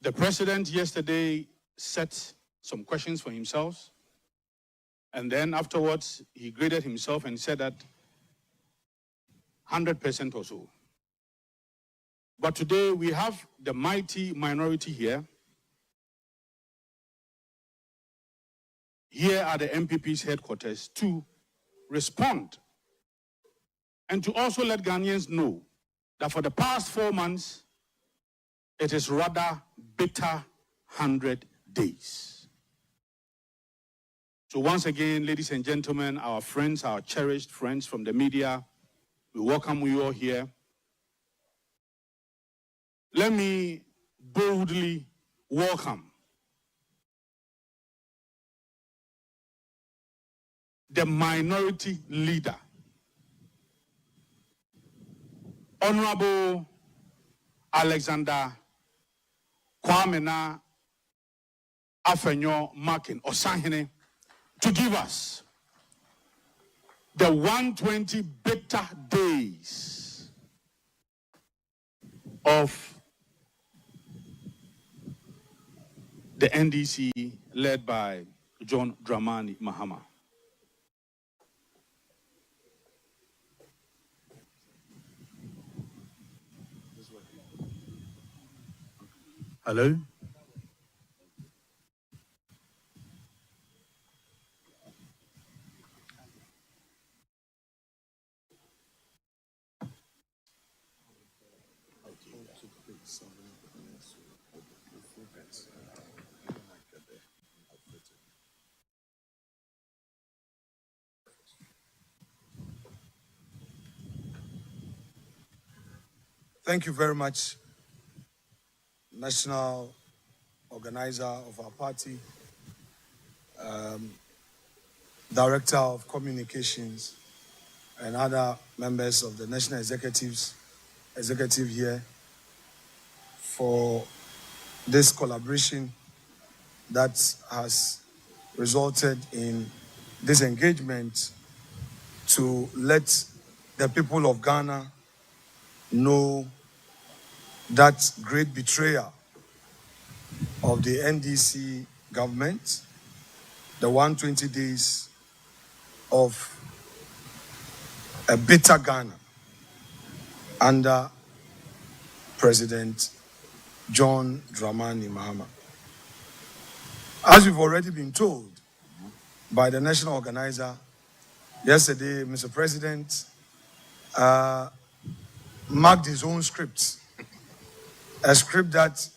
The president yesterday set some questions for himself, and then afterwards he graded himself and said that 100% or so. But today we have the mighty minority here. Here are the NPP's headquarters to respond and to also let Ghanaians know that for the past 4 months, it is rather bitter 100 days. So once again, ladies and gentlemen, our friends, our cherished friends from the media, we welcome you all here. Let me boldly welcome the minority leader, Honorable Alexander Kwamena Afenyo Markin Osahene, to give us the 120 bitter days of the NDC led by John Dramani Mahama. Hello? Thank you very much, national organizer of our party, director of communications, and other members of the national executive here for this collaboration that has resulted in this engagement to let the people of Ghana know that great betrayal of the NDC government, the 120 days of a bitter Ghana under President John Dramani Mahama. As we've already been told by the national organizer, yesterday, Mr. President marked his own script, a script that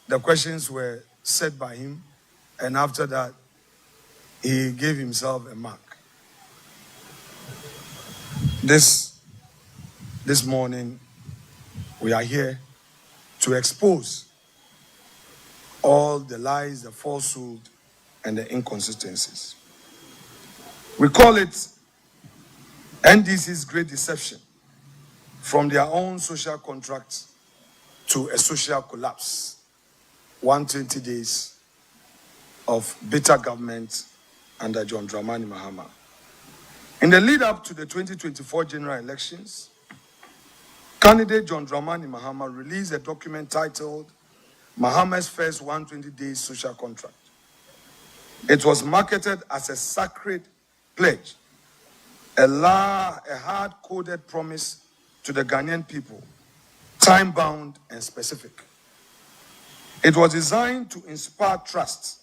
the questions were set by him, and after that, he gave himself a mark. This morning, we are here to expose all the lies, the falsehood, and the inconsistencies. We call it NDC's great deception, from their own social contract to a social collapse. 120 days of bitter government under John Dramani Mahama. In the lead up to the 2024 general elections, candidate John Dramani Mahama released a document titled Mahama's First 120 Days Social Contract. It was marketed as a sacred pledge, a hard-coded promise to the Ghanaian people, time-bound and specific. It was designed to inspire trust,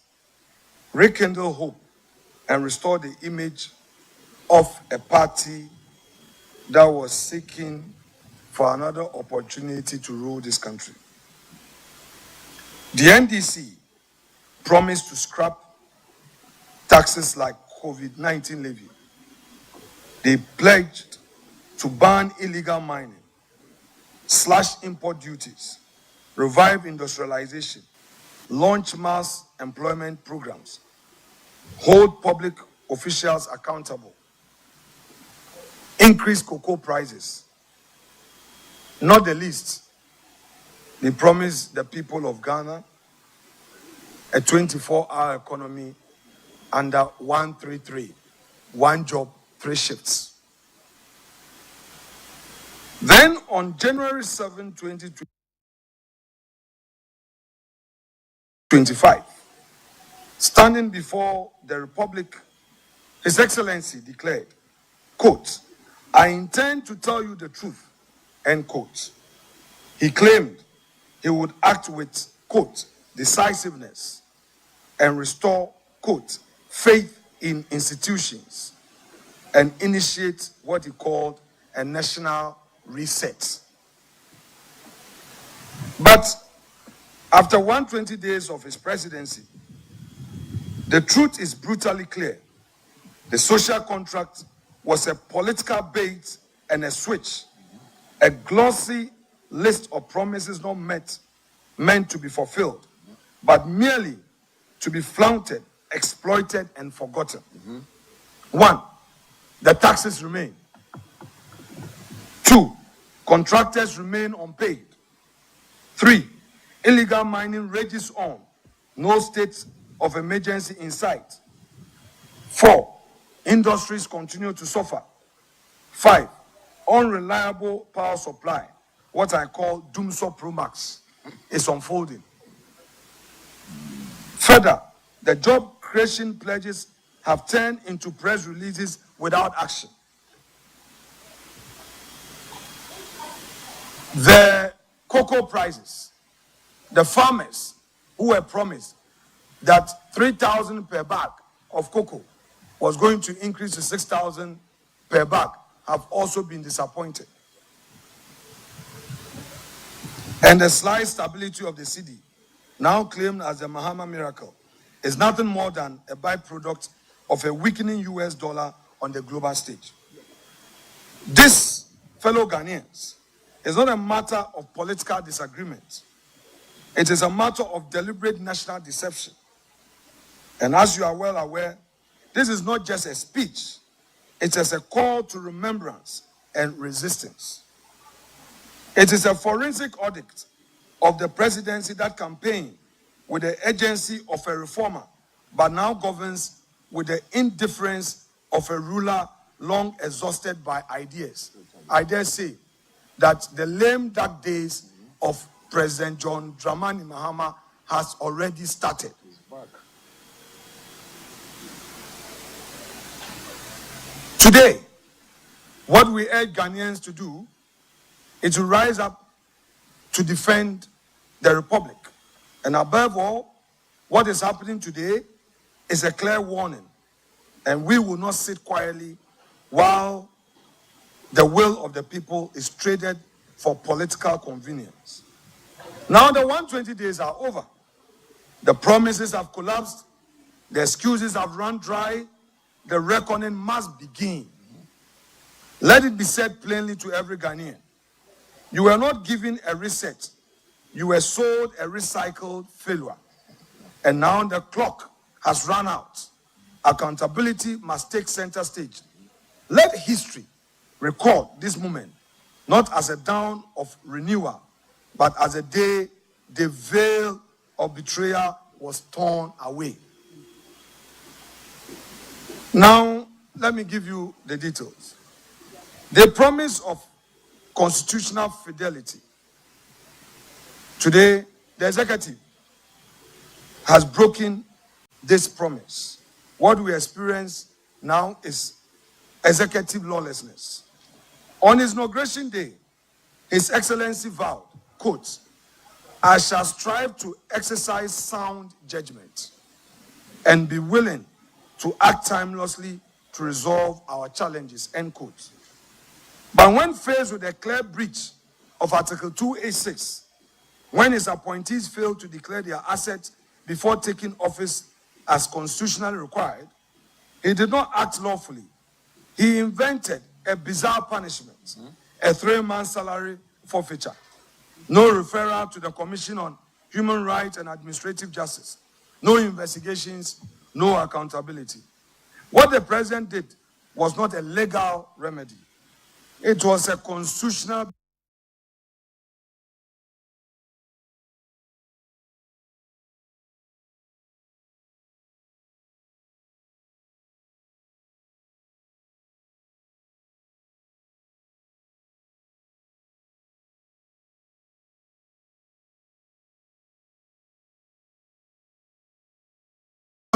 rekindle hope, and restore the image of a party that was seeking for another opportunity to rule this country. The NDC promised to scrap taxes like COVID-19 levy. They pledged to ban illegal mining, slash import duties, revive industrialization, launch mass employment programs, hold public officials accountable, increase cocoa prices. Not the least, they promised the people of Ghana a 24-hour economy under 133, one job, 3 shifts. Then on January 7, 2020, 25. Standing before the Republic, His Excellency declared, quote, "I intend to tell you the truth," end quote. He claimed he would act with, quote, "decisiveness and restore," quote, "faith in institutions and initiate what he called a national reset." But after 120 days of his presidency, the truth is brutally clear. The social contract was a political bait and a switch, a glossy list of promises not meant to be fulfilled, but merely to be flaunted, exploited, and forgotten. 1, the taxes remain. 2, contractors remain unpaid. 3, illegal mining rages on, no state of emergency in sight. 4, industries continue to suffer. 5, unreliable power supply, what I call Doomsor Promax, is unfolding. Further, the job creation pledges have turned into press releases without action. The cocoa prices, the farmers who were promised that 3,000 per bag of cocoa was going to increase to 6,000 per bag, have also been disappointed. And the slight stability of the cedi, now claimed as the Mahama miracle, is nothing more than a byproduct of a weakening US dollar on the global stage. This, fellow Ghanaians, is not a matter of political disagreement. It is a matter of deliberate national deception. And as you are well aware, this is not just a speech, it is a call to remembrance and resistance. It is a forensic audit of the presidency that campaigned with the urgency of a reformer, but now governs with the indifference of a ruler long exhausted by ideas. I dare say that the lame dark days of President John Dramani Mahama has already started. Today, what we urge Ghanaians to do is to rise up to defend the Republic. And above all, what is happening today is a clear warning. And we will not sit quietly while the will of the people is traded for political convenience. Now the 120 days are over. The promises have collapsed. The excuses have run dry. The reckoning must begin. Let it be said plainly to every Ghanaian. You were not given a reset. You were sold a recycled failure. And now the clock has run out. Accountability must take center stage. Let history record this moment, not as a dawn of renewal, but as a day the veil of betrayal was torn away. Now, let me give you the details. The promise of constitutional fidelity. Today, the executive has broken this promise. What we experience now is executive lawlessness. On his inauguration day, His Excellency vowed, quote, "I shall strive to exercise sound judgment and be willing to act timelessly to resolve our challenges," end quote. But when faced with a clear breach of Article 286, when his appointees failed to declare their assets before taking office as constitutionally required, he did not act lawfully. He invented a bizarre punishment, a 3-month salary forfeiture, no referral to the Commission on Human Rights and Administrative Justice, no investigations, no accountability. What the president did was not a legal remedy. It was a constitutional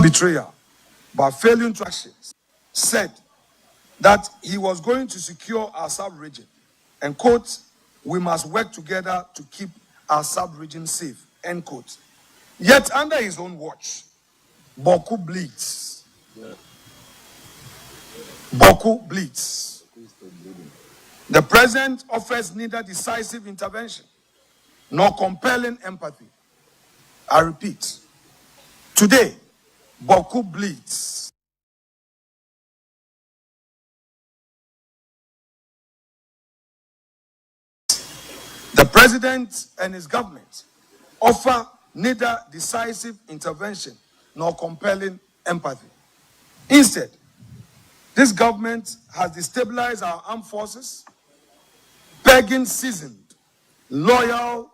betrayal, by failing to actions, said that he was going to secure our sub-region. And quote, we must work together to keep our sub-region safe, end quote. Yet under his own watch, Boku bleeds. Boku bleeds. The president offers neither decisive intervention nor compelling empathy. I repeat, today, Boku bleeds. The president and his government offer neither decisive intervention nor compelling empathy. Instead, this government has destabilized our armed forces, pegging seasoned, loyal,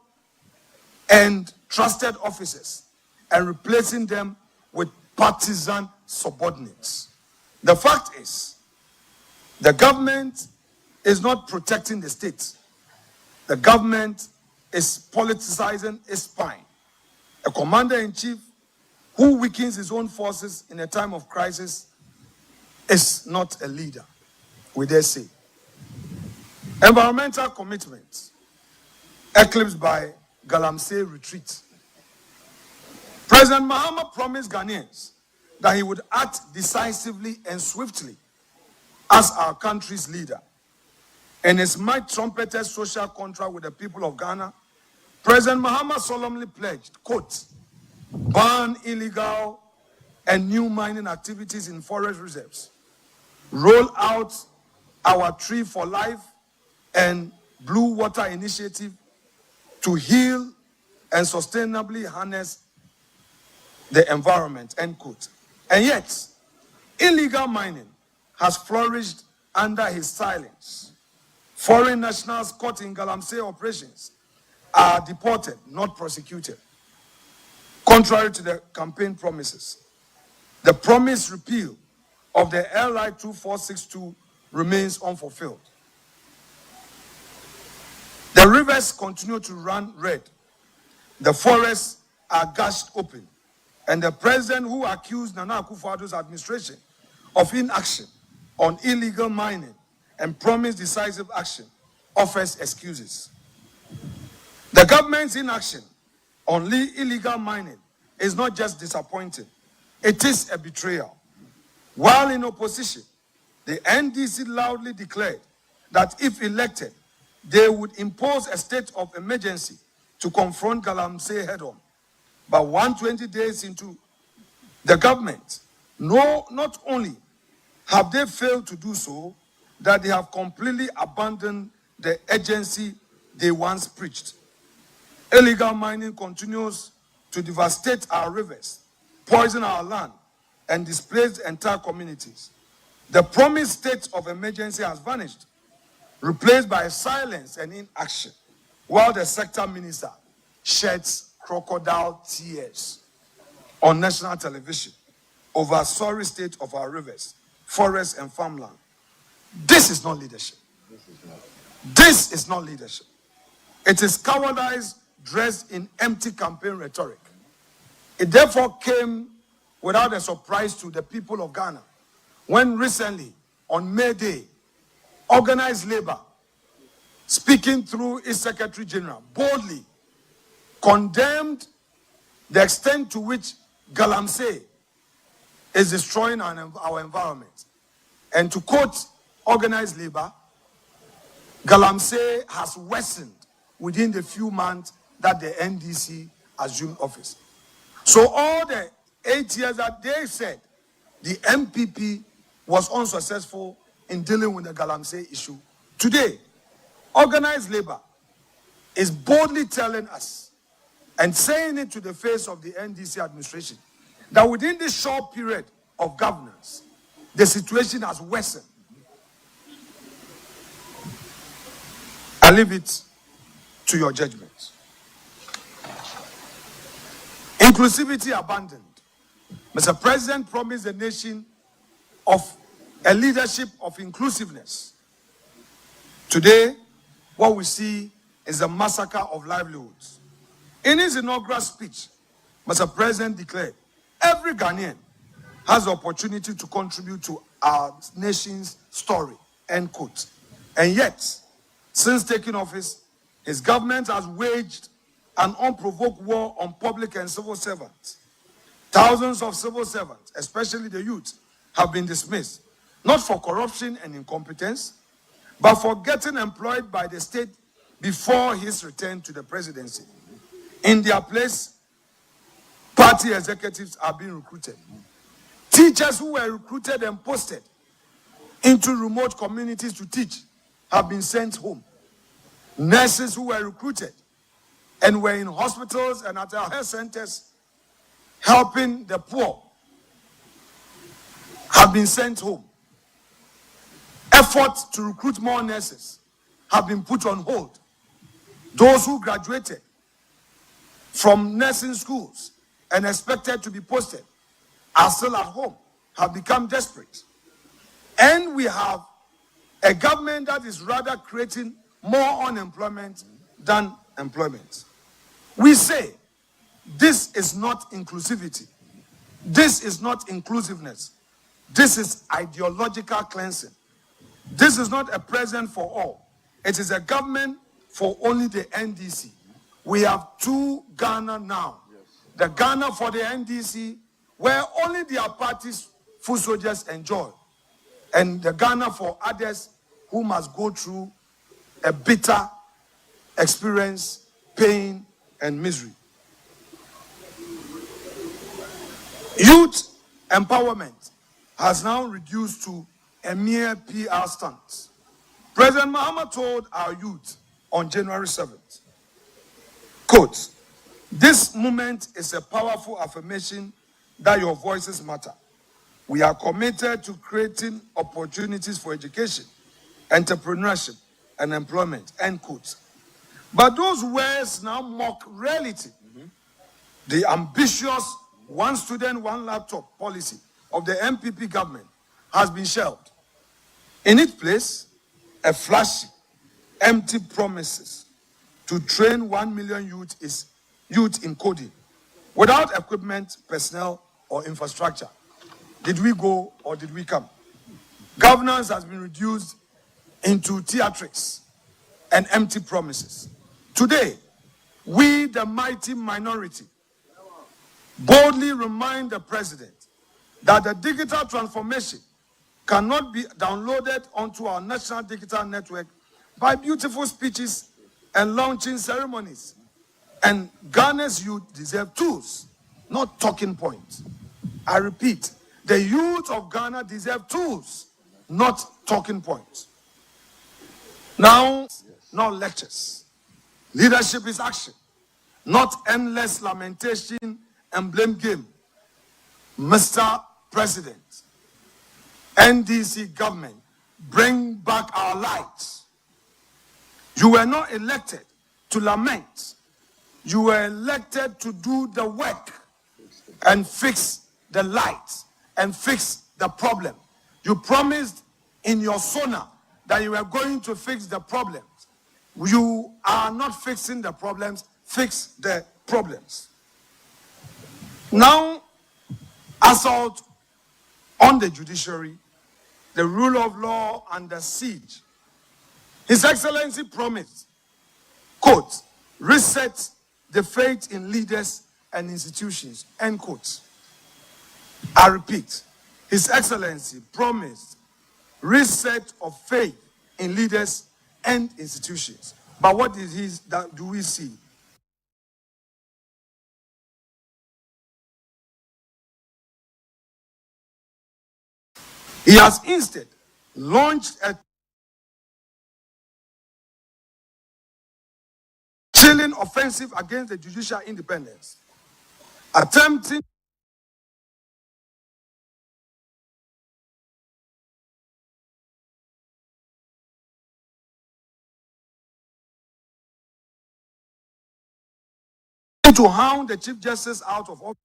and trusted officers and replacing them with partisan subordinates. The fact is, the government is not protecting the state. The government is politicizing its spine. A commander-in-chief who weakens his own forces in a time of crisis is not a leader, we dare say. Environmental commitments eclipsed by Galamsey retreat. President Mahama promised Ghanaians that he would act decisively and swiftly as our country's leader. In his might-trumpeted social contract with the people of Ghana, President Mahama solemnly pledged, quote, ban illegal and new mining activities in forest reserves, roll out our Tree for Life and Blue Water Initiative to heal and sustainably harness the environment, end quote. And yet, illegal mining has flourished under his silence. Foreign nationals caught in Galamsey operations are deported, not prosecuted. Contrary to the campaign promises, the promised repeal of the LI 2462 remains unfulfilled. The rivers continue to run red. The forests are gashed open. And the president who accused Nana Akufo-Addo's administration of inaction on illegal mining and promised decisive action offers excuses. The government's inaction on illegal mining is not just disappointing, it is a betrayal. While in opposition, the NDC loudly declared that if elected, they would impose a state of emergency to confront Galamsey head-on. But 120 days into the government, not only have they failed to do so, that they have completely abandoned the agency they once preached. Illegal mining continues to devastate our rivers, poison our land, and displace entire communities. The promised state of emergency has vanished, replaced by silence and inaction, while the sector minister sheds crocodile tears on national television over the sorry state of our rivers, forests, and farmland. This is not leadership. This is not leadership. It is cowardice dressed in empty campaign rhetoric. It therefore came without a surprise to the people of Ghana when recently, on May Day, organized labor, speaking through its Secretary General, boldly condemned the extent to which Galamsey is destroying our environment. And to quote organized labor, Galamsey has worsened within the few months that the NDC assumed office. So all the 8 years that they said the NPP was unsuccessful in dealing with the Galamsey issue, today, organized labor is boldly telling us and saying it to the face of the NDC administration that within this short period of governance, the situation has worsened. I leave it to your judgment. Inclusivity abandoned. Mr. President promised the nation of a leadership of inclusiveness. Today, what we see is a massacre of livelihoods. In his inaugural speech, Mr. President declared every Ghanaian has the opportunity to contribute to our nation's story, end quote. And yet, since taking office, his government has waged an unprovoked war on public and civil servants. Thousands of civil servants, especially the youth, have been dismissed, not for corruption and incompetence, but for getting employed by the state before his return to the presidency. In their place, party executives are being recruited. Teachers who were recruited and posted into remote communities to teach have been sent home. Nurses who were recruited and were in hospitals and at our health centers helping the poor have been sent home. Efforts to recruit more nurses have been put on hold. Those who graduated from nursing schools and expected to be posted are still at home, have become desperate. And we have a government that is rather creating more unemployment than employment. We say this is not inclusivity. This is not inclusiveness. This is ideological cleansing. This is not a present for all. It is a government for only the NDC. We have two Ghana now. The Ghana for the NDC, where only their party's foot soldiers enjoy, and the Ghana for others who must go through a bitter experience, pain, and misery. Youth empowerment has now reduced to a mere PR stunt. President Mahama told our youth on January 7th, quote, "This movement is a powerful affirmation that your voices matter. We are committed to creating opportunities for education, entrepreneurship, and employment," end quote. But those words now mock reality. The ambitious one student, one laptop policy of the NPP government has been shelved. In its place, a flashy, empty promises to train 1 million youth in coding without equipment, personnel, or infrastructure. Did we go or did we come? Governance has been reduced into theatrics and empty promises. Today, we, the mighty minority, boldly remind the president that the digital transformation cannot be downloaded onto our national digital network by beautiful speeches and launching ceremonies. And Ghana's youth deserve tools, not talking points. I repeat, the youth of Ghana deserve tools, not talking points. Now, not lectures. Leadership is action, not endless lamentation and blame game. Mr. President, NDC government, bring back our lights. You were not elected to lament. You were elected to do the work and fix the lights and fix the problem. You promised in your sonar that you were going to fix the problems. You are not fixing the problems, fix the problems. Now, assault on the judiciary, the rule of law under siege. His Excellency promised, quote, reset the faith in leaders and institutions, end quote. I repeat, His Excellency promised reset of faith in leaders and institutions. But what do we see? He has instead launched a chilling offensive against the judicial independence, attempting to hound the Chief Justice out of office.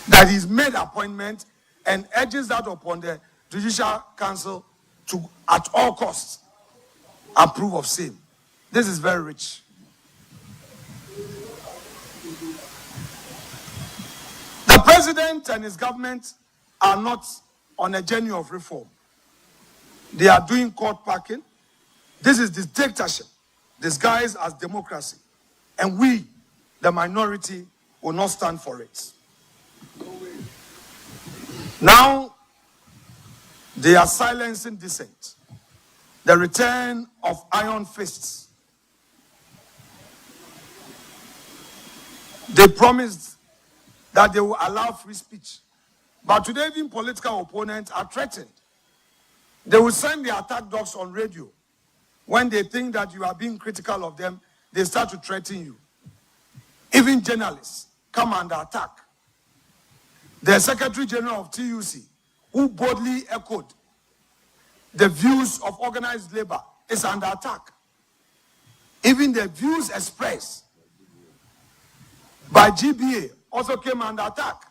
that he's made appointment and urges that upon the Judicial Council to, at all costs, approve of same. This is very rich. The president and his government are not on a journey of reform. They are doing court packing. This is dictatorship disguised as democracy. And we, the minority, will not stand for it. Now, they are silencing dissent. The return of iron fists. They promised that they will allow free speech. But today, even political opponents are threatened. They will send their attack dogs on radio. When they think that you are being critical of them, they start to threaten you. Even journalists come under attack. The Secretary General of TUC, who boldly echoed the views of organized labor, is under attack. Even the views expressed by GBA also came under attack.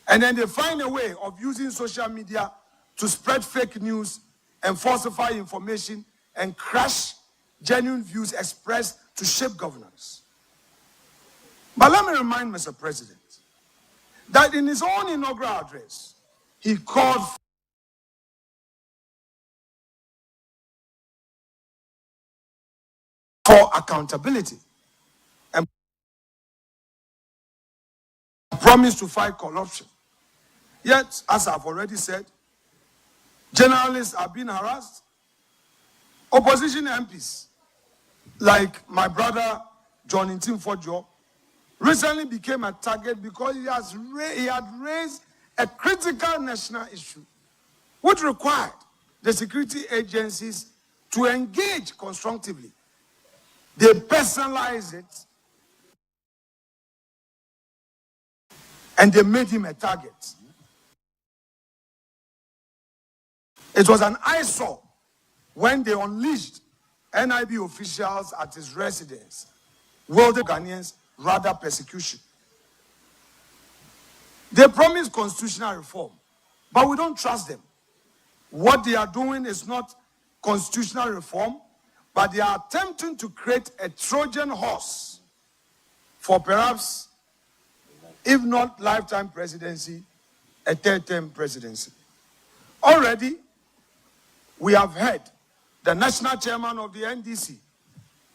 And then they find a way of using social media to spread fake news and falsify information and crush genuine views expressed to shape governance. But let me remind Mr. President that in his own inaugural address, he called for accountability and promised to fight corruption. Yet, as I've already said, journalists are being harassed. Opposition MPs, like my brother John Intim-Fojo, recently became a target because he had raised a critical national issue, which required the security agencies to engage constructively. They personalized it, and they made him a target. It was an eyesore when they unleashed NIB officials at his residence, wielding Ghanaians rather persecution. They promised constitutional reform, but we don't trust them. What they are doing is not constitutional reform, but they are attempting to create a Trojan horse for perhaps, if not lifetime presidency, a third-term presidency. Already, we have heard the national chairman of the NDC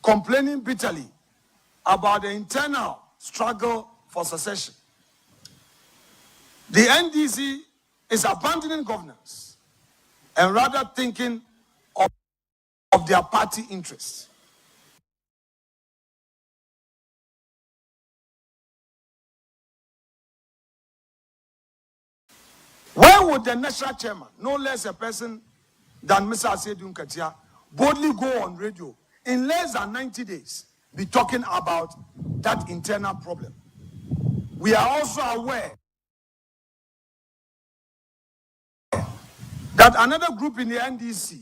complaining bitterly about the internal struggle for succession. The NDC is abandoning governance and rather thinking of their party interests. Where would the national chairman, no less a person than Mr. Asedu Nkatia, boldly go on radio in less than 90 days, be talking about that internal problem? We are also aware that another group in the NDC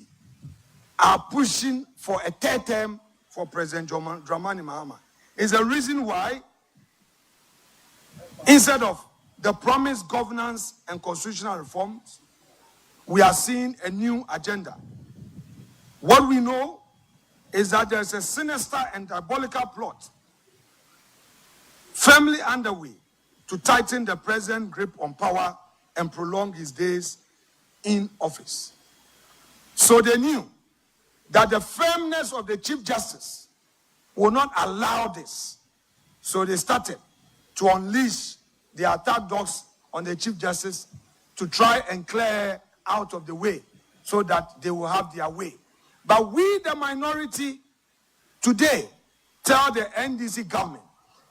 are pushing for a third term for President Dramani Mahama. Is the reason why, instead of the promised governance and constitutional reforms, we are seeing a new agenda. What we know is that there's a sinister and diabolical plot firmly underway to tighten the president's grip on power and prolong his days in office. So they knew that the firmness of the Chief Justice will not allow this. So they started to unleash the attack dogs on the Chief Justice to try and clear out of the way so that they will have their way. But we, the minority, today tell the NDC government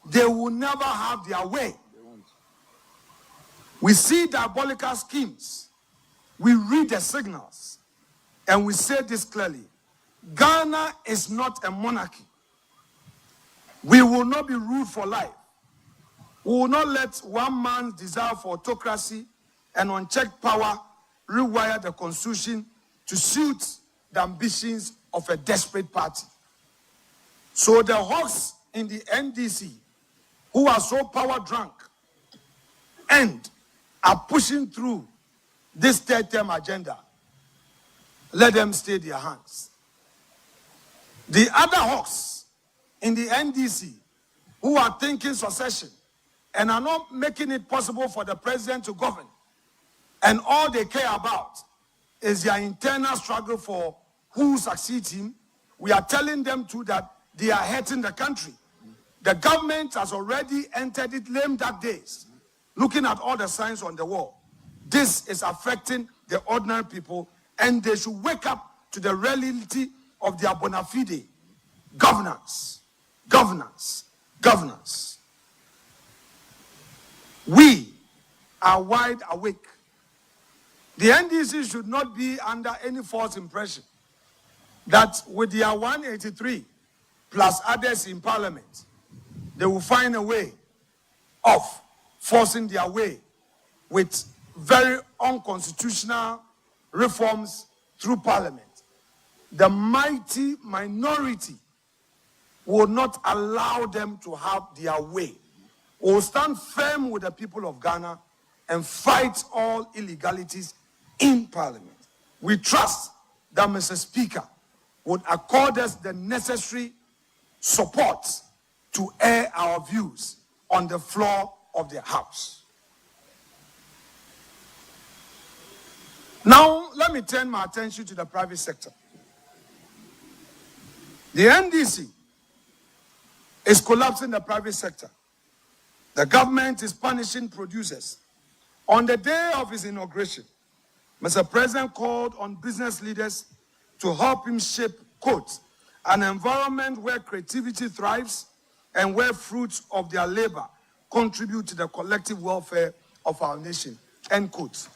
they will never have their way. We see diabolical schemes. We read the signals. And we say this clearly. Ghana is not a monarchy. We will not be ruled for life. We will not let one man's desire for autocracy and unchecked power rewire the constitution to suit the ambitions of a desperate party. So the hawks in the NDC, who are so power drunk, end are pushing through this third-term agenda, let them stay their hands. The other hawks in the NDC who are thinking succession and are not making it possible for the president to govern, and all they care about is their internal struggle for who succeeds him, we are telling them too that they are hurting the country. The government has already entered its lame dark days, looking at all the signs on the wall. This is affecting the ordinary people, and they should wake up to the reality of their bona fide governance. Governance. Governance. We are wide awake. The NDC should not be under any false impression that with their 183 plus others in parliament, they will find a way of forcing their way with very unconstitutional reforms through parliament. The mighty minority will not allow them to have their way. We will stand firm with the people of Ghana and fight all illegalities in parliament. We trust that Mr. Speaker would accord us the necessary support to air our views on the floor of the House. Now, let me turn my attention to the private sector. The NDC is collapsing the private sector. The government is punishing producers. On the day of his inauguration, Mr. President called on business leaders to help him shape, quote, an environment where creativity thrives and where fruits of their labor contribute to the collective welfare of our nation, end quote.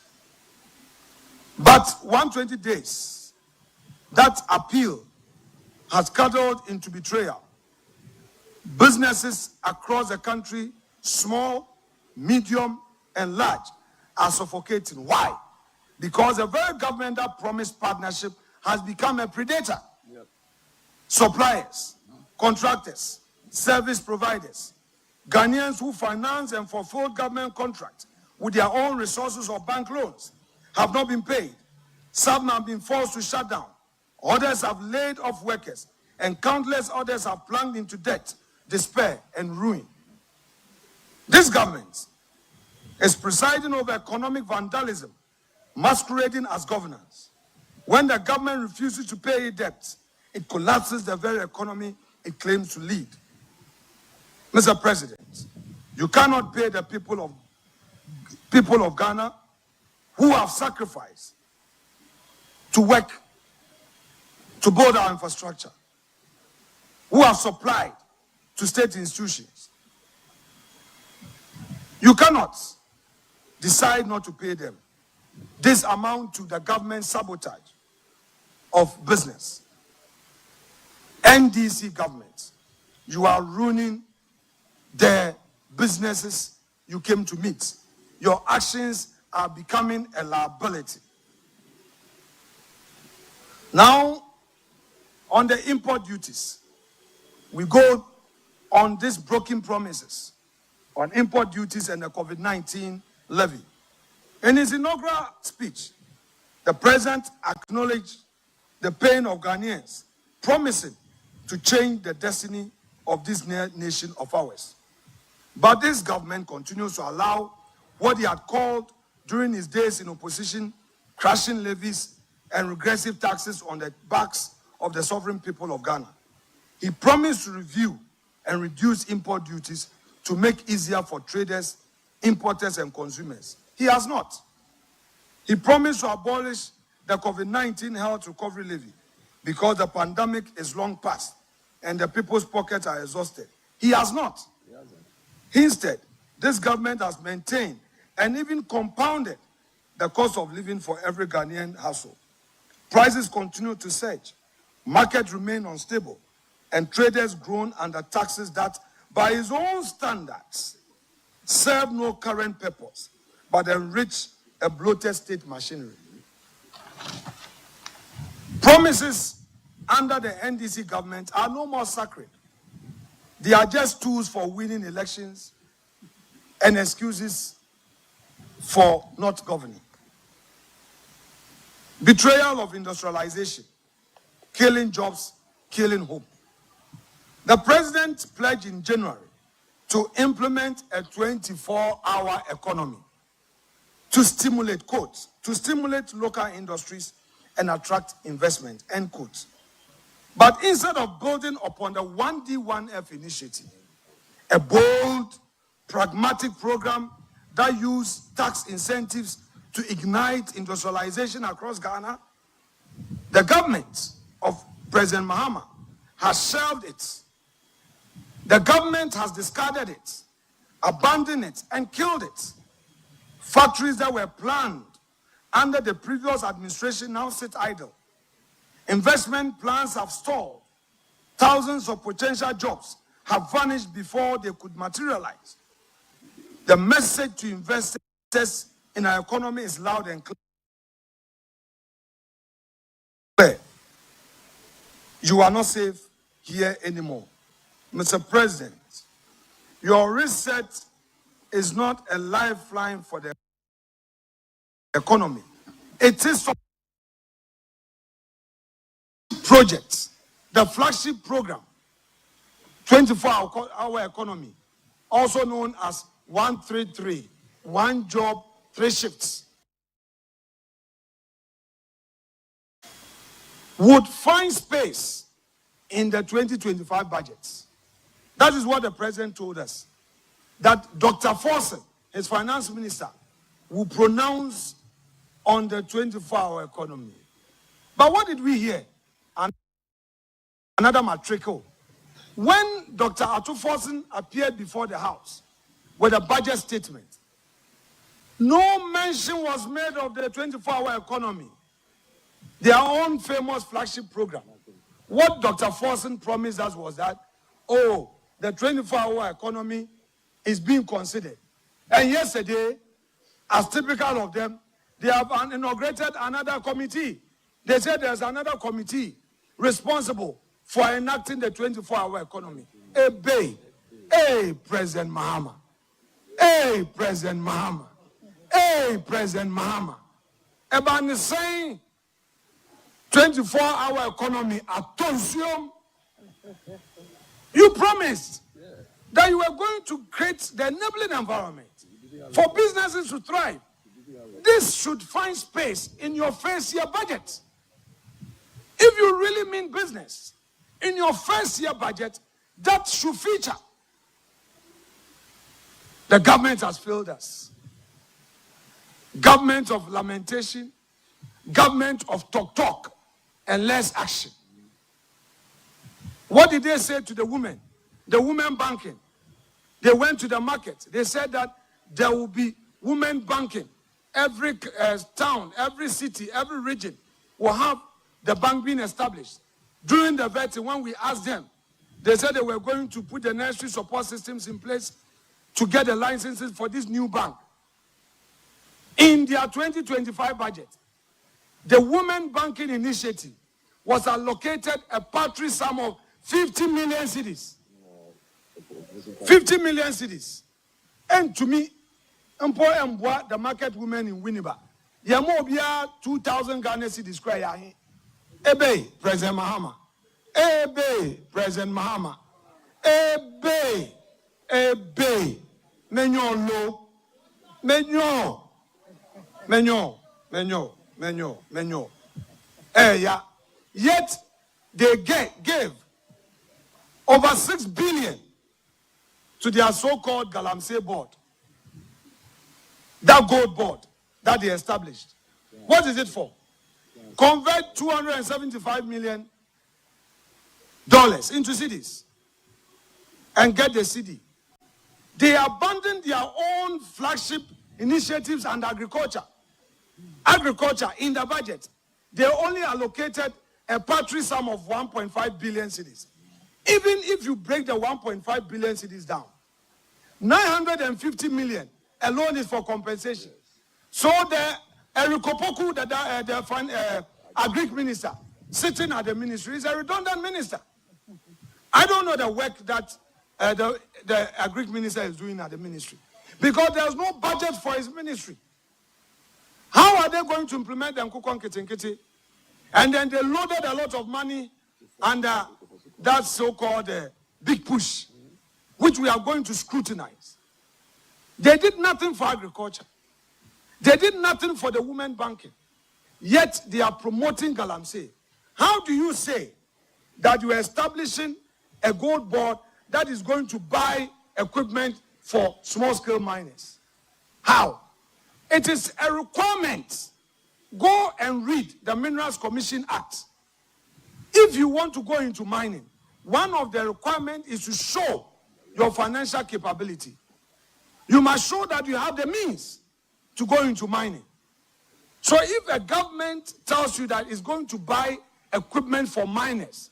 But 120 days, that appeal has cuddled into betrayal. Businesses across the country, small, medium, and large, are suffocating. Why? Because the very government that promised partnership has become a predator. Yep. Suppliers, contractors, service providers, Ghanaians who finance and fulfill government contracts with their own resources or bank loans have not been paid. Some have been forced to shut down. Others have laid off workers, and countless others have plunged into debt, despair, and ruin. This government is presiding over economic vandalism, masquerading as governance. When the government refuses to pay its debts, it collapses the very economy it claims to lead. Mr. President, you cannot pay the people of Ghana who have sacrificed to work to build our infrastructure, who have supplied to state institutions. You cannot decide not to pay them. This amounts to the government sabotage of business. NDC government, you are ruining the businesses you came to meet. Your actions are becoming a liability. Now, on the import duties, we go on these broken promises on import duties and the COVID-19 levy. In his inaugural speech, the president acknowledged the pain of Ghanaians, promising to change the destiny of this nation of ours. But this government continues to allow what he had called during his days in opposition, crashing levies and regressive taxes on the backs of the sovereign people of Ghana. He promised to review and reduce import duties to make easier for traders, importers, and consumers. He has not. He promised to abolish the COVID-19 health recovery levy because the pandemic is long past and the people's pockets are exhausted. He has not. Instead, this government has maintained and even compounded the cost of living for every Ghanaian household. Prices continue to surge, markets remain unstable, and traders groan under taxes that, by his own standards, serve no current purpose, but enrich a bloated state machinery. Promises under the NDC government are no more sacred. They are just tools for winning elections and excuses for not governing. Betrayal of industrialization, killing jobs, killing hope. The president pledged in January to implement a 24-hour economy to stimulate, quote, to stimulate local industries and attract investment, end quote. But instead of building upon the 1D1F initiative, a bold, pragmatic program that used tax incentives to ignite industrialization across Ghana, the government of President Mahama has shelved it. The government has discarded it, abandoned it, and killed it. Factories that were planned under the previous administration now sit idle. Investment plans have stalled. Thousands of potential jobs have vanished before they could materialize. The message to investors in our economy is loud and clear. You are not safe here anymore. Mr. President, your reset is not a lifeline for the economy. It is for projects, the flagship program, 24-hour economy, also known as 133, one job, 3 shifts, would find space in the 2025 budgets. That is what the president told us, that Dr. Forson, his finance minister, will pronounce on the 24-hour economy. But what did we hear? Another matricle. When Dr. Forson appeared before the House with a budget statement, no mention was made of the 24-hour economy, their own famous flagship program. What Dr. Forson promised us was that, oh, the 24-hour economy is being considered. And yesterday, as typical of them, they have inaugurated another committee. They said there's another committee responsible for enacting the 24-hour economy. Hey, President Mahama. Hey, President Mahama. Hey, President Mahama. About the same 24-hour economy at Tonsium, you promised that you were going to create the enabling environment for businesses to thrive. This should find space in your first year budget. If you really mean business, in your first year budget, that should feature. The government has failed us. Government of lamentation, government of talk, and less action. What did they say to the women? The women banking. They went to the market. They said that there will be women banking. Every town, every city, every region will have the bank being established. During the vetting, when we asked them, they said they were going to put the necessary support systems in place to get the licenses for this new bank. In their 2025 budget, the Women Banking Initiative was allocated a paltry sum of 50 million cedis. 50 million cedis. And to me, the market women in Winneba, Yamobia 2,000 Ghana cedis cry. Ebe, President Mahama. Ebe, President Mahama. Ebe, Menyo lo. Menyo. Yeah. Yet they gave over 6 billion to their so-called Galamsey board. That gold board that they established. What is it for? Convert $275 million into cedis and get the cedi. They abandoned their own flagship initiatives and agriculture. Agriculture in the budget, they only allocated a paltry sum of 1.5 billion cedis. Even if you break the 1.5 billion cedis down, 950 million alone is for compensation. So the Erikopoku, the agric minister, sitting at the ministry, is a redundant minister. I don't know the work that the agric minister is doing at the ministry, because there's no budget for his ministry. How are they going to implement the Nkukon Kencity? And then they loaded a lot of money under that so-called big push, which we are going to scrutinize. They did nothing for agriculture. They did nothing for the women banking. Yet they are promoting Galamsey. How do you say that you are establishing a gold board that is going to buy equipment for small-scale miners? How? It is a requirement. Go and read the Minerals Commission Act. If you want to go into mining, one of the requirements is to show your financial capability. You must show that you have the means to go into mining. So if a government tells you that it's going to buy equipment for miners,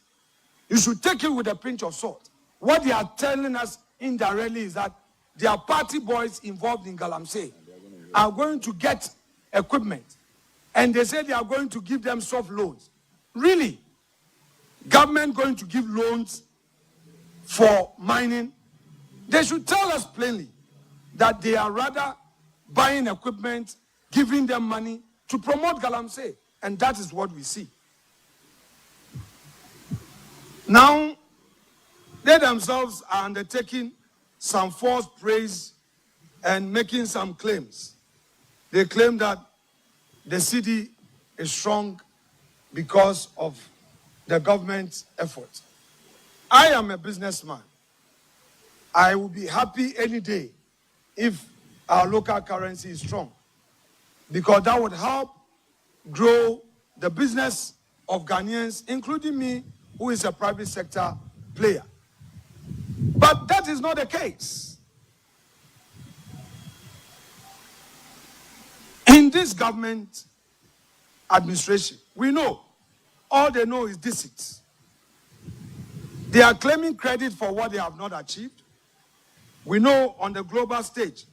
you should take it with a pinch of salt. What they are telling us indirectly is that their party boys involved in Galamsey are going to get equipment. And they say they are going to give them soft loans. Really? Government going to give loans for mining? They should tell us plainly that they are rather buying equipment, giving them money to promote Galamsey. And that is what we see. Now, they themselves are undertaking some false praise and making some claims. They claim that the city is strong because of the government's effort. I am a businessman. I will be happy any day if our local currency is strong, because that would help grow the business of Ghanaians, including me, who is a private sector player. But that is not the case. In this government administration, we know, all they know is deceit. They are claiming credit for what they have not achieved. We know on the global stage,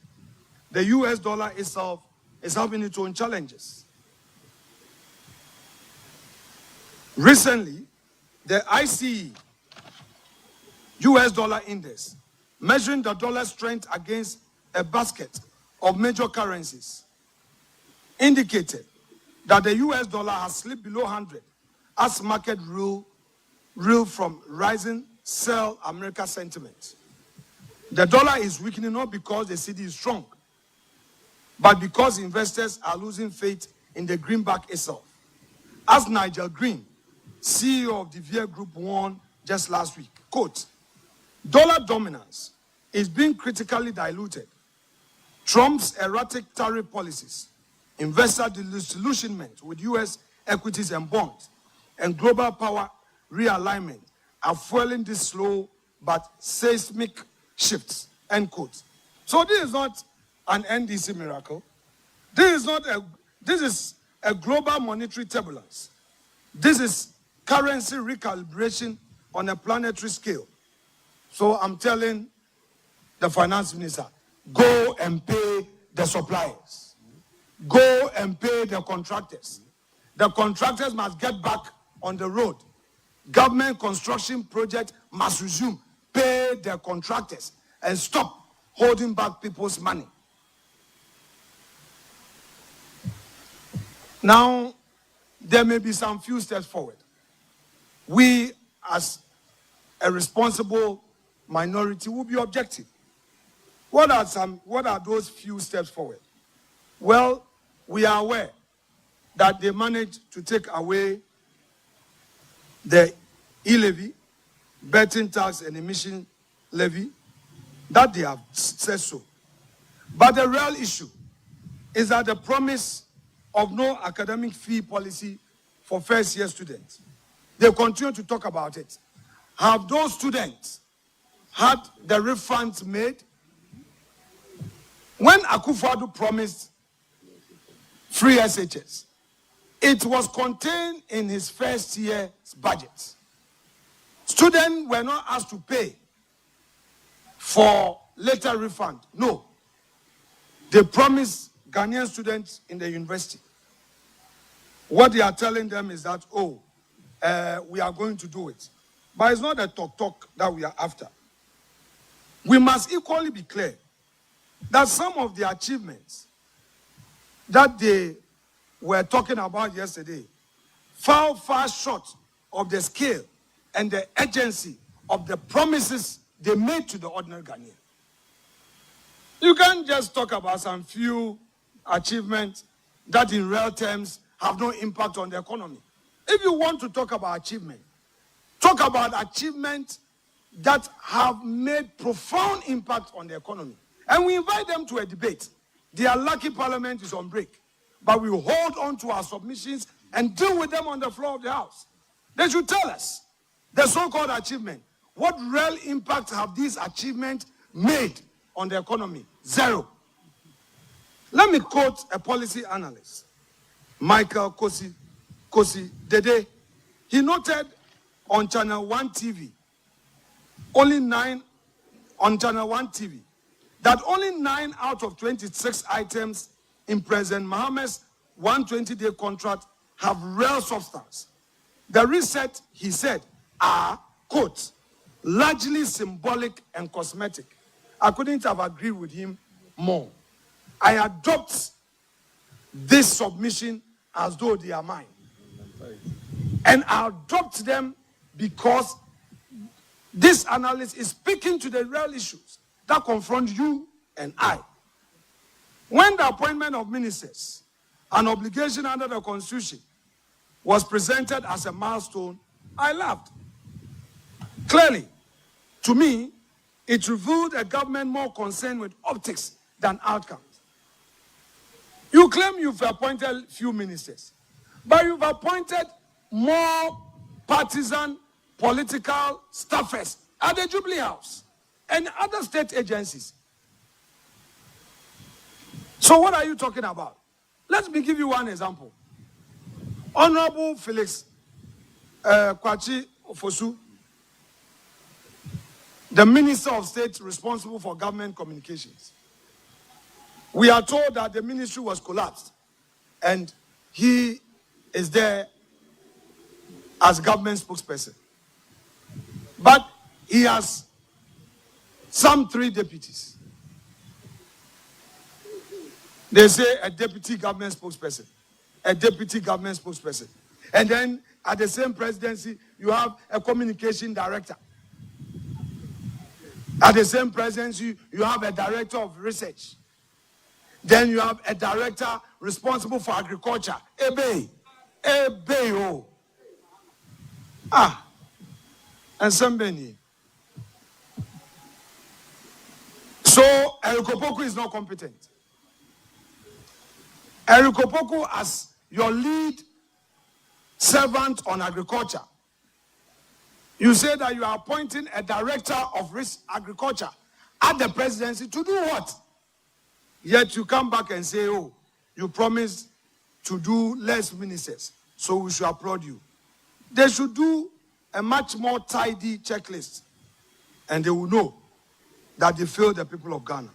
the US dollar itself is having its own challenges. Recently, the ICE US dollar index, measuring the dollar strength against a basket of major currencies, indicated that the US dollar has slipped below 100 as market rule from rising sell America sentiment. The dollar is weakening not because the cedi is strong, but because investors are losing faith in the greenback itself. As Nigel Green, CEO of the VIA Group, warned just last week, quote, "Dollar dominance is being critically diluted. Trump's erratic tariff policies, investor disillusionment with US equities and bonds, and global power realignment are fueling this slow but seismic shifts," end quote. So this is not an NDC miracle. This is a global monetary turbulence. This is currency recalibration on a planetary scale. So I'm telling the finance minister, go and pay the suppliers. Go and pay the contractors. The contractors must get back on the road. Government construction project must resume. Pay the contractors and stop holding back people's money. Now, there may be some few steps forward. We, as a responsible minority, will be objective. What are those few steps forward? Well, we are aware that they managed to take away the e-levy, betting tax and emission levy, that they have said so. But the real issue is that the promise of no academic fee policy for first-year students, they continue to talk about it. Have those students had the refunds made? When akufo-addo promised free SHS, it was contained in his first year's budget. Students were not asked to pay for later refund. No. They promised Ghanaian students in the university. What they are telling them is that, we are going to do it. But it's not a talk that we are after. We must equally be clear that some of the achievements that they were talking about yesterday fall far short of the scale and the urgency of the promises they made to the ordinary Ghanaian. You can't just talk about some few achievements that in real terms have no impact on the economy. If you want to talk about achievement, talk about achievements that have made profound impact on the economy. And we invite them to a debate. Their lucky parliament is on break. But we hold on to our submissions and deal with them on the floor of the House. They should tell us the so-called achievement. What real impact have these achievements made on the economy? Zero. Let me quote a policy analyst, Michael Kosi Dede. He noted on Channel 1 TV, that only 9 out of 26 items in President Mahama's 120-day contract have real substance. The reset, he said, are, quote, largely symbolic and cosmetic. I couldn't have agreed with him more. I adopt this submission as though they are mine. And I adopt them because this analyst is speaking to the real issues that confront you and I. When the appointment of ministers, an obligation under the Constitution, was presented as a milestone, I laughed. Clearly, to me, it revealed a government more concerned with optics than outcomes. You claim you've appointed few ministers, but you've appointed more partisan political staffers at the Jubilee House and other state agencies. So what are you talking about? Let me give you one example. Honorable Felix Kwachi Ofosu, the Minister of State responsible for government communications. We are told that the ministry was collapsed and he is there as government spokesperson. But he has some 3 deputies. They say a deputy government spokesperson, a deputy government spokesperson. And then at the same presidency, you have a communication director. At the same presidency, you have a director of research. Then you have a director responsible for agriculture. Ebe, oh. And somebody. So Erikopoku is not competent. Erikopoku, as your lead servant on agriculture, you say that you are appointing a director of agriculture at the presidency to do what? Yet you come back and say, oh, you promised to do less ministers, so we should applaud you. They should do a much more tidy checklist, and they will know that they failed the people of Ghana.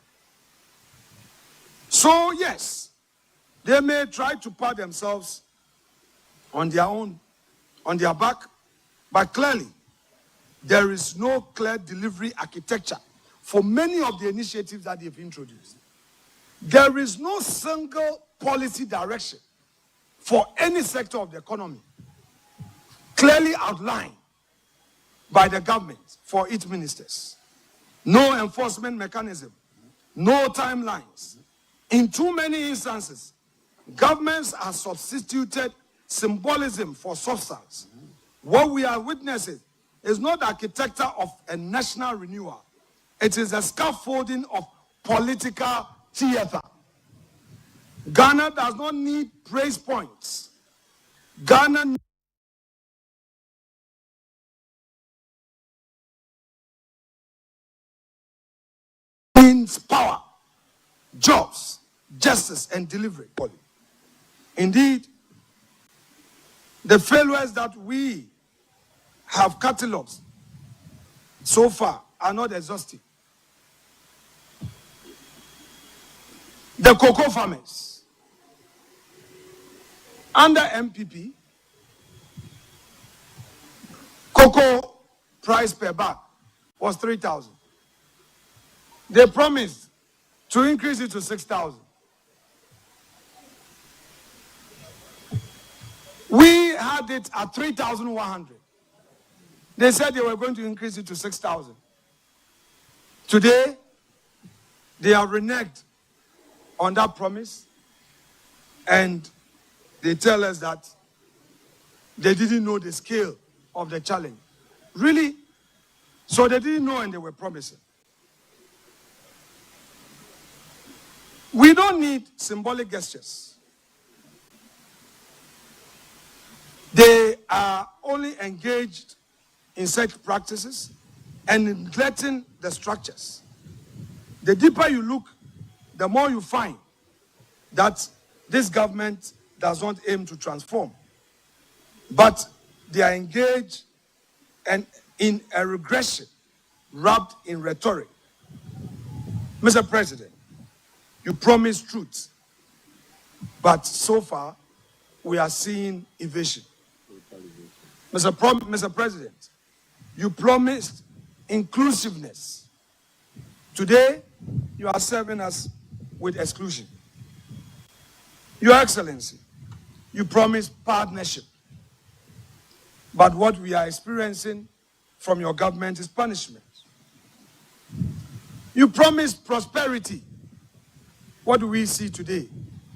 So yes, they may try to pat themselves on their own, on their back, but clearly, there is no clear delivery architecture for many of the initiatives that they've introduced. There is no single policy direction for any sector of the economy clearly outlined by the government for its ministers. No enforcement mechanism, no timelines. In too many instances, governments have substituted symbolism for substance. What we are witnessing is not the architecture of a national renewal. It is a scaffolding of political theater. Ghana does not need praise points. Ghana needs power, jobs, justice, and delivery. Indeed, the failures that we have catalogued so far are not exhaustive. The cocoa farmers under NPP, cocoa price per bag was 3,000. They promised to increase it to 6,000. had it at 3,100. They said they were going to increase it to 6,000. Today, they have reneged on that promise, and they tell us that they didn't know the scale of the challenge. Really? So they didn't know and they were promising. We don't need symbolic gestures. They are only engaged in such practices and neglecting the structures. The deeper you look, the more you find that this government does not aim to transform, but they are engaged in a regression wrapped in rhetoric. Mr. President, you promised truth, but so far we are seeing evasion. Mr. President, you promised inclusiveness. Today, you are serving us with exclusion. Your Excellency, you promised partnership. But what we are experiencing from your government is punishment. You promised prosperity. What do we see today?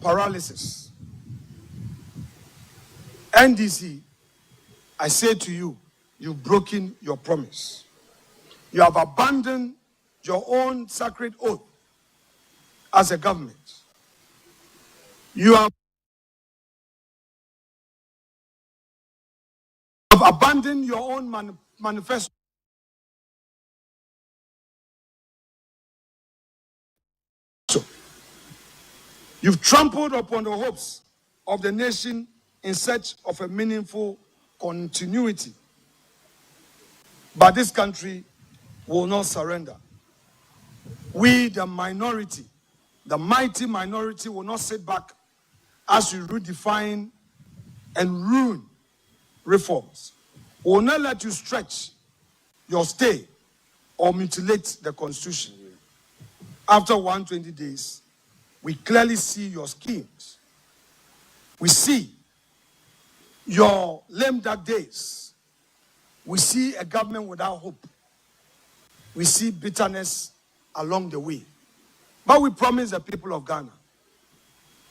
Paralysis. NDC, I say to you, you've broken your promise. You have abandoned your own sacred oath as a government. You have abandoned your own manifesto. You've trampled upon the hopes of the nation in search of a meaningful continuity. But this country will not surrender. We, the minority, the mighty minority, will not sit back as you redefine and ruin reforms. We will not let you stretch your stay or mutilate the Constitution. After 120 days, we clearly see your schemes. We see your lame duck days. We see a government without hope. We see bitterness along the way. But we promise the people of Ghana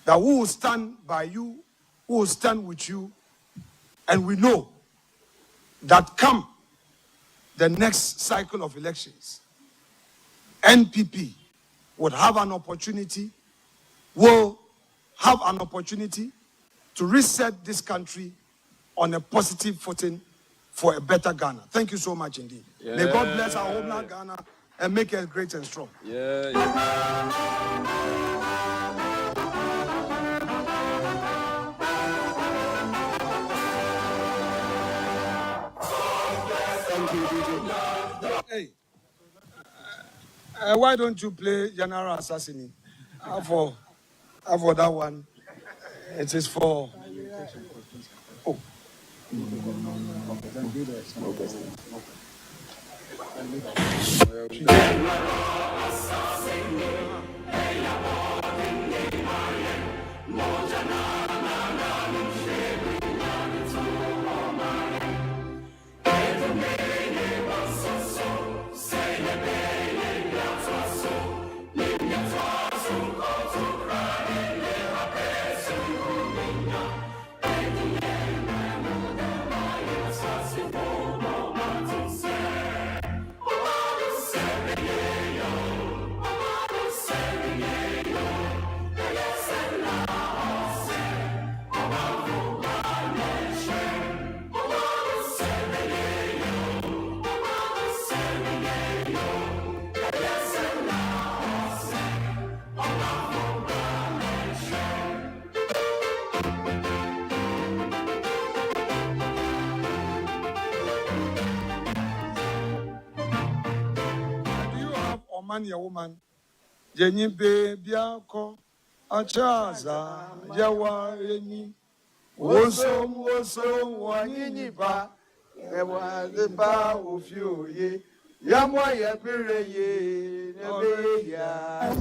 that we will stand by you, we will stand with you, and we know that come the next cycle of elections, NPP would have an opportunity, will have an opportunity to reset this country on a positive footing for a better Ghana. Thank you so much indeed. Yeah. May God bless our homeland Ghana and make us great and strong. Yeah. Thank you, DJ. Hey, why don't you play General Assassin? For that one, it is for. Oh. Your woman, Jenny baby, Biako, Achaza, Jawa, Yeni, Wosom, Waniba, Ewa, the bow of you, ye, Yamwaya, Pere, ye, Nebeya.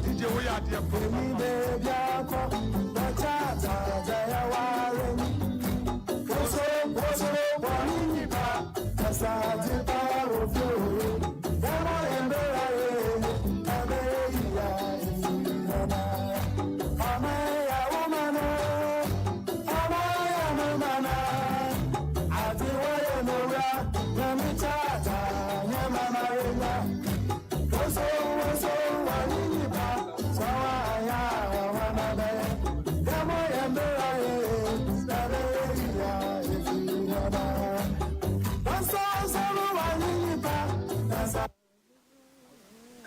Did you hear the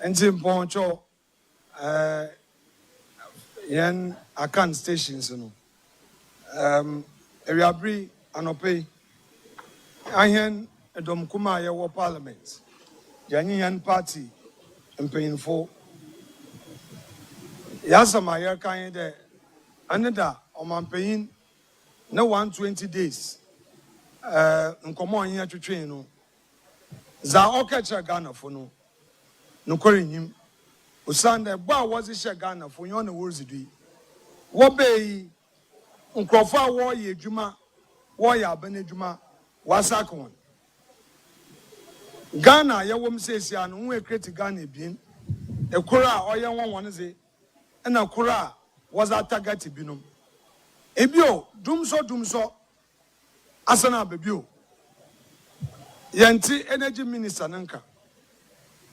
Nti mpɔncho yen akan stations no ewiabri anope ahen edom kuma ye wo parliament yanyi yan party mpanyinfo yasama ye kan de aneda omampanyin na 120 days nkomo anya twetwen no za okacha Ghana fo no nokorenyim usanda ba wazi she Ghana fo yon na worzidui wo bei nkrofo a wo ye adwuma wo ya abanadwuma wasaka won Ghana ye wom sesia no wo ekreti Ghana bin ekura oye won ze na kura was target binum ebio dumso asana bebio yanti energy minister nanka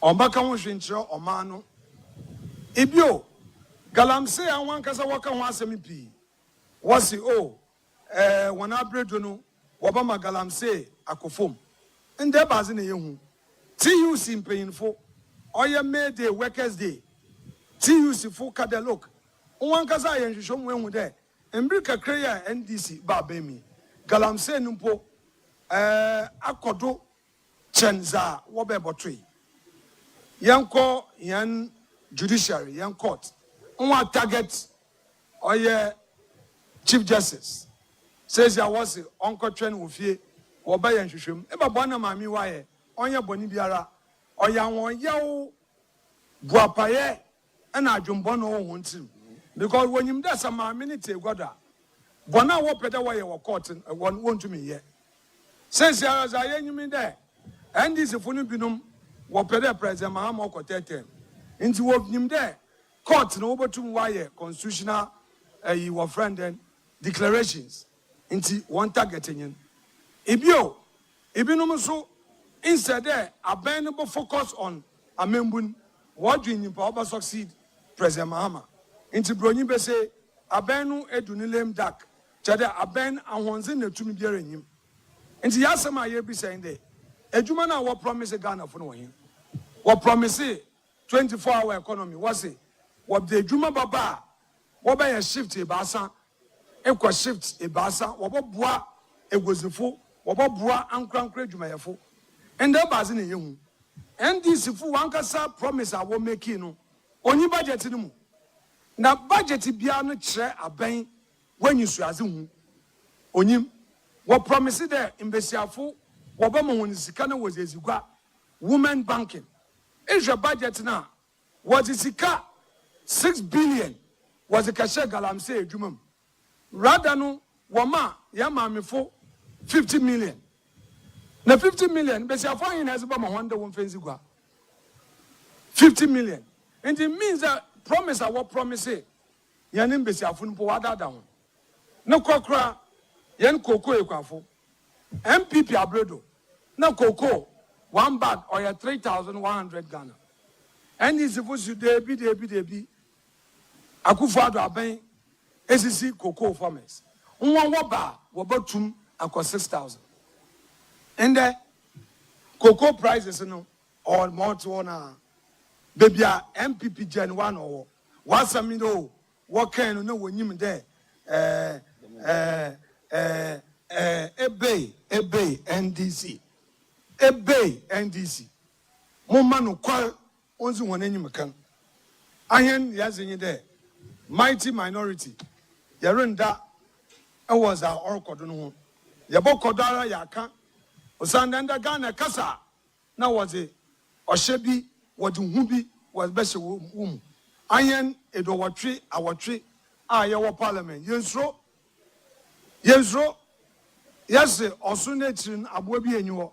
ombaka ho hwenkyere omano ebio galamse anwan kasa waka ho asemi pi wasi wana bredo no wobama galamse akofom nde baze na yehu TUC mpanyinfo oye May Day workers day TUC fo kada look onwan kasa yenhwehwom wehu de Mbirika kreya NDC babemi galamse numpo akodo chenza wobebotwe yanko yan judiciary yan court onwa target oye chief justice says ya was onko twen ofie woba yenhwehwem eba bona mami waye onye boni biara oya won yawo buapaye na adwumbo no wo huntim because when you that's a minute goda bona wo peda wo ye wo court won to me here since ya za yenyumi there and this funu binum wo peda president Mahama ko tete nti wo nyim there court no obotum wa ye constitutional your friend then declarations nti one target nyen ebio ebinum so instead there abandonable focus on amembun what do you power succeed president Mahama inti bronyi be say abenu edunilem dak chade aben ahonze na tumi biara nyim inti yasema ye bi saying there ejuma na wo promise Ghana fo no hin wo promise 24-hour economy was it what the ejuma baba wo be ya shift e baasa ekwa shift e baasa wo boa egozifo wo boa ankrankra ejuma and the baze na yehu NDC fu wankasa promise a wo make no onyi budget no mu na budget bia no kire aben when you suaze hu onyim wo promise there imbesiafo wo ba mo hon sika na wo zezigwa women banking is your budget na what is sika 6 billion was a kashe galamse edwumam rather no wo ma ya mamefo 50 million na 50 million besiafo yin has ba mo honda won fenzigwa 50 million and it means that promise our promise yanim besiafo npo wadada ho na kokra yan koko ekwafo NPP abredo na koko one bag or 3,100 Ghana and is supposed to debi akufo-addo aben esisi koko farmers won wo ba wo batum akọ 6,000 and the cocoa prices no or more to na baby MPP Gen 1 or what's a minute what can no when you there ebay NDC mumma no kwal onzi won anyim kan ahen yazenye there mighty minority yerenda was our orkodo no yebokodara yaka osandanda Ghana kasa na waze oshebi wadi hubi was beshe ayen edo watwe awatwe ayewo parliament yensro yes osune tirin aboa bi enyiwo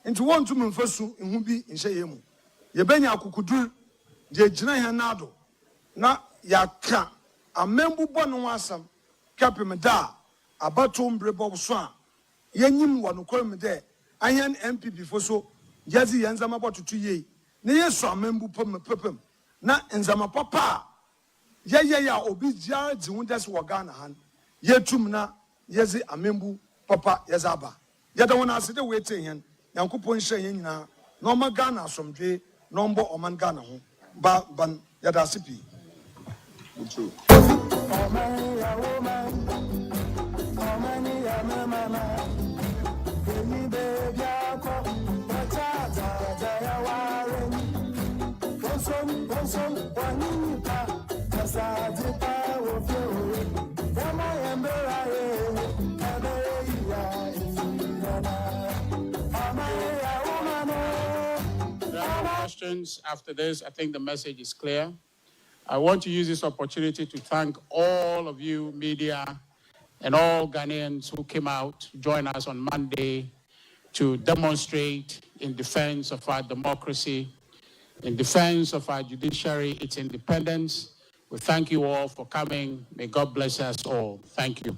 nti wontu mfasu ehu bi nhye mu ye benya akukudur je gina he nado na yaka amembu bono asam kapem da abato mbrebo so a yenyim wonokorem de ayen MPP foso yazi yanzama botutu ye ne yeso amembu pepem na nzama papa ye ya obi jia jiwundas wo Ghana han yetum na yezi amembu papa yazaba yada wona ase de wete hen yankopon hye yen nyina na o ma Ghana asomdwe number oman Ghana ho ban yada sipi. True. Questions after this. I think the message is clear. I want to use this opportunity to thank all of you, media, and all Ghanaians who came out to join us on Monday to demonstrate in defense of our democracy, in defense of our judiciary, its independence. We thank you all for coming. May God bless us all. Thank you.